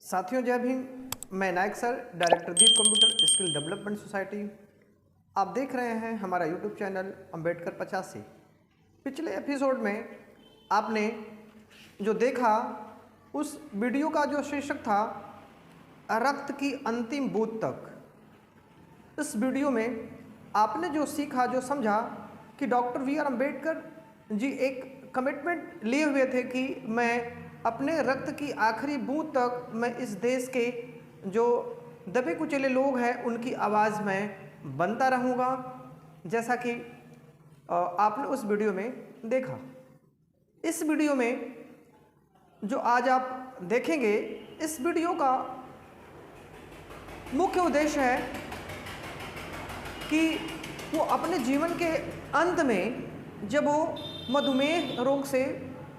साथियों जय भीम। मैं नायक सर, डायरेक्टर दीप कंप्यूटर स्किल डेवलपमेंट सोसाइटी। आप देख रहे हैं हमारा यूट्यूब चैनल अंबेडकर 85। पिछले एपिसोड में आपने जो देखा उस वीडियो का जो शीर्षक था रक्त की अंतिम बूंद तक। इस वीडियो में आपने जो सीखा, जो समझा कि doctor B are Ambedkar ji एक कमिटमेंट लिए हुए थे कि मैं अपने रक्त की आखिरी बूंद तक मैं इस देश के जो दबे कुचले लोग हैं उनकी आवाज़ में बनता रहूँगा, जैसा कि आपने उस वीडियो में देखा। इस वीडियो में जो आज आप देखेंगे, इस वीडियो का मुख्य उद्देश्य है कि वो अपने जीवन के अंत में जब वो मधुमेह रोग से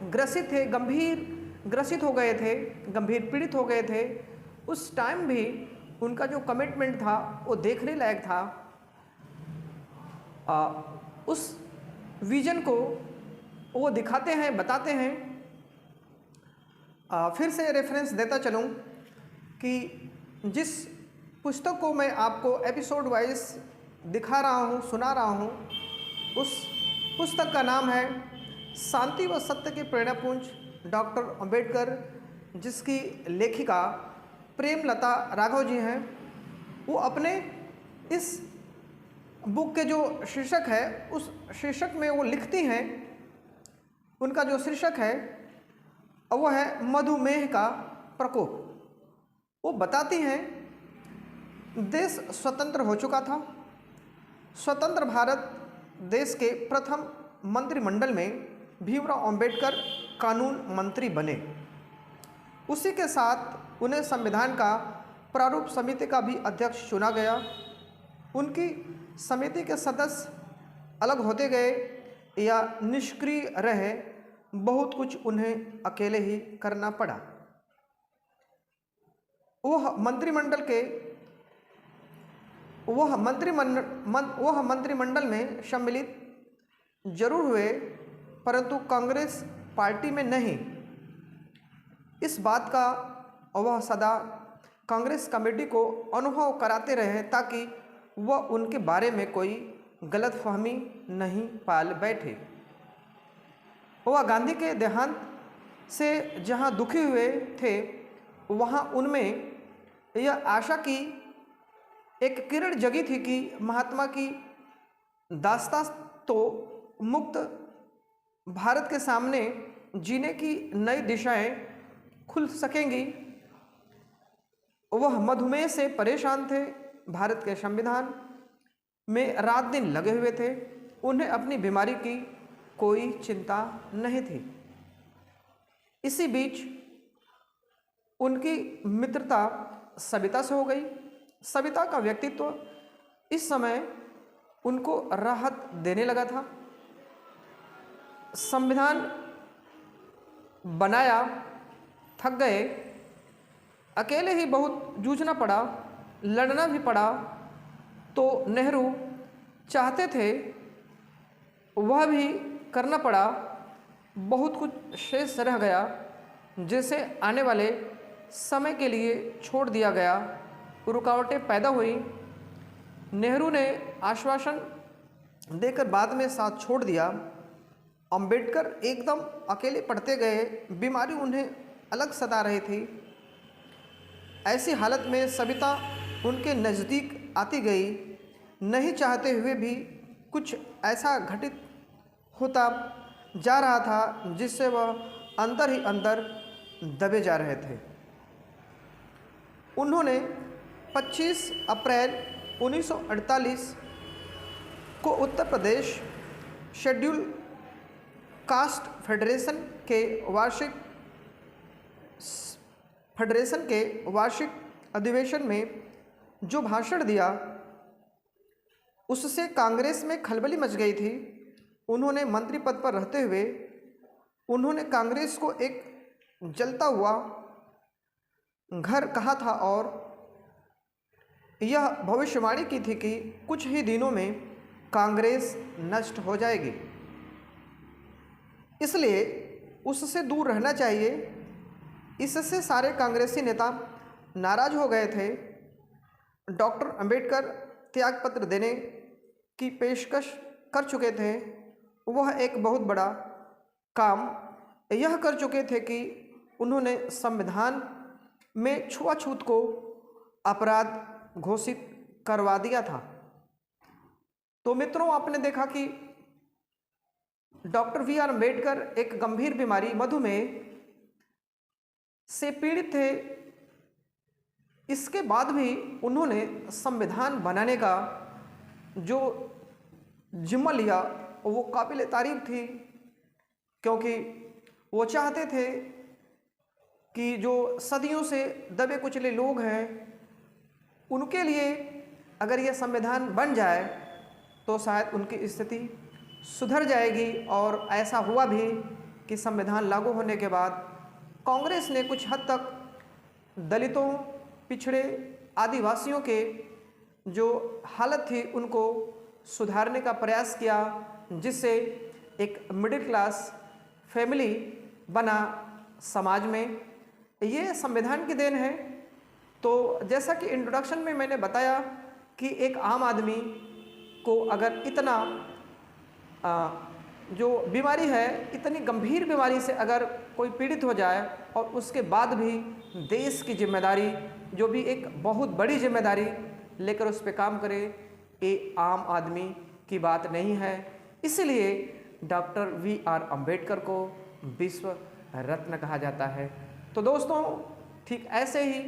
ग्रसित थे, गंभीर ग्रसित हो गए थे, गंभीर पीड़ित हो गए थे, उस टाइम भी उनका जो कमिटमेंट था वो देखने लायक था। उस विजन को वो दिखाते हैं, बताते हैं। फिर से रेफरेंस देता चलूँ कि जिस पुस्तक को मैं आपको एपिसोड वाइज दिखा रहा हूँ, सुना रहा हूँ, उस पुस्तक का नाम है शांति व सत्य के प्रेरणापुंज डॉक्टर अंबेडकर, जिसकी लेखिका प्रेमलता राघव जी हैं। वो अपने इस बुक के जो शीर्षक है, उस शीर्षक में वो लिखती हैं, उनका जो शीर्षक है वो है मधुमेह का प्रकोप। वो बताती हैं देश स्वतंत्र हो चुका था। स्वतंत्र भारत देश के प्रथम मंत्रिमंडल में भीमराव अंबेडकर कानून मंत्री बने। उसी के साथ उन्हें संविधान का प्रारूप समिति का भी अध्यक्ष चुना गया। उनकी समिति के सदस्य अलग होते गए या निष्क्रिय रहे, बहुत कुछ उन्हें अकेले ही करना पड़ा। वह मंत्रिमंडल में सम्मिलित जरूर हुए, परंतु कांग्रेस पार्टी में नहीं। इस बात का वह सदा कांग्रेस कमेटी को अनुभव कराते रहे ताकि वह उनके बारे में कोई गलतफहमी नहीं पाल बैठे। वह गांधी के देहांत से जहां दुखी हुए थे, वहां उनमें यह आशा की एक किरण जगी थी कि महात्मा की दास्तां तो मुक्त भारत के सामने जीने की नई दिशाएं खुल सकेंगी। वह मधुमेह से परेशान थे, भारत के संविधान में रात दिन लगे हुए थे। उन्हें अपनी बीमारी की कोई चिंता नहीं थी। इसी बीच उनकी मित्रता सविता से हो गई। सविता का व्यक्तित्व इस समय उनको राहत देने लगा था। संविधान बनाया, थक गए, अकेले ही बहुत जूझना पड़ा, लड़ना भी पड़ा, तो नेहरू चाहते थे वह भी करना पड़ा। बहुत कुछ शेष रह गया, जिसे आने वाले समय के लिए छोड़ दिया गया। रुकावटें पैदा हुई। नेहरू ने आश्वासन देकर बाद में साथ छोड़ दिया। अंबेडकर एकदम अकेले पड़ते गए। बीमारी उन्हें अलग सता रही थी। ऐसी हालत में सविता उनके नज़दीक आती गई। नहीं चाहते हुए भी कुछ ऐसा घटित होता जा रहा था जिससे वह अंदर ही अंदर दबे जा रहे थे। उन्होंने 25 अप्रैल 1948 को Uttar Pradesh schedule caste federation के वार्षिक अधिवेशन में जो भाषण दिया, उससे कांग्रेस में खलबली मच गई थी। उन्होंने मंत्री पद पर रहते हुए उन्होंने कांग्रेस को एक जलता हुआ घर कहा था और यह भविष्यवाणी की थी कि कुछ ही दिनों में कांग्रेस नष्ट हो जाएगी, इसलिए उससे दूर रहना चाहिए। इससे सारे कांग्रेसी नेता नाराज हो गए थे। डॉक्टर अंबेडकर त्यागपत्र देने की पेशकश कर चुके थे। वह एक बहुत बड़ा काम यह कर चुके थे कि उन्होंने संविधान में छुआछूत को अपराध घोषित करवा दिया था। तो मित्रों, आपने देखा कि डॉक्टर बी आर अम्बेडकर एक गंभीर बीमारी मधुमेह से पीड़ित थे। इसके बाद भी उन्होंने संविधान बनाने का जो जिम्मा लिया वो काबिल तारीफ थी, क्योंकि वो चाहते थे कि जो सदियों से दबे कुचले लोग हैं उनके लिए अगर यह संविधान बन जाए तो शायद उनकी स्थिति सुधर जाएगी। और ऐसा हुआ भी कि संविधान लागू होने के बाद कांग्रेस ने कुछ हद तक दलितों, पिछड़े, आदिवासियों के जो हालत थी उनको सुधारने का प्रयास किया, जिससे एक मिडिल क्लास फैमिली बना समाज में। ये संविधान की देन है। तो जैसा कि इंट्रोडक्शन में मैंने बताया कि एक आम आदमी को अगर इतना जो बीमारी है, इतनी गंभीर बीमारी से अगर कोई पीड़ित हो जाए और उसके बाद भी देश की जिम्मेदारी, जो भी एक बहुत बड़ी जिम्मेदारी लेकर उस पर काम करे, ये आम आदमी की बात नहीं है। इसलिए डॉक्टर बी आर अम्बेडकर को विश्व रत्न कहा जाता है। तो दोस्तों, ठीक ऐसे ही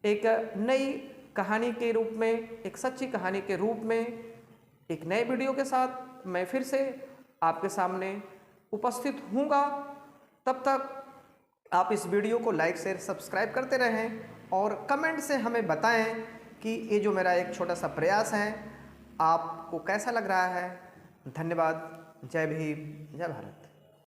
एक नई कहानी के रूप में, एक सच्ची कहानी के रूप में, एक नए वीडियो के साथ मैं फिर से आपके सामने उपस्थित हूँगा। तब तक आप इस वीडियो को लाइक, शेयर, सब्सक्राइब करते रहें और कमेंट से हमें बताएं कि ये जो मेरा एक छोटा सा प्रयास है आपको कैसा लग रहा है। धन्यवाद। जय भीम, जय भारत।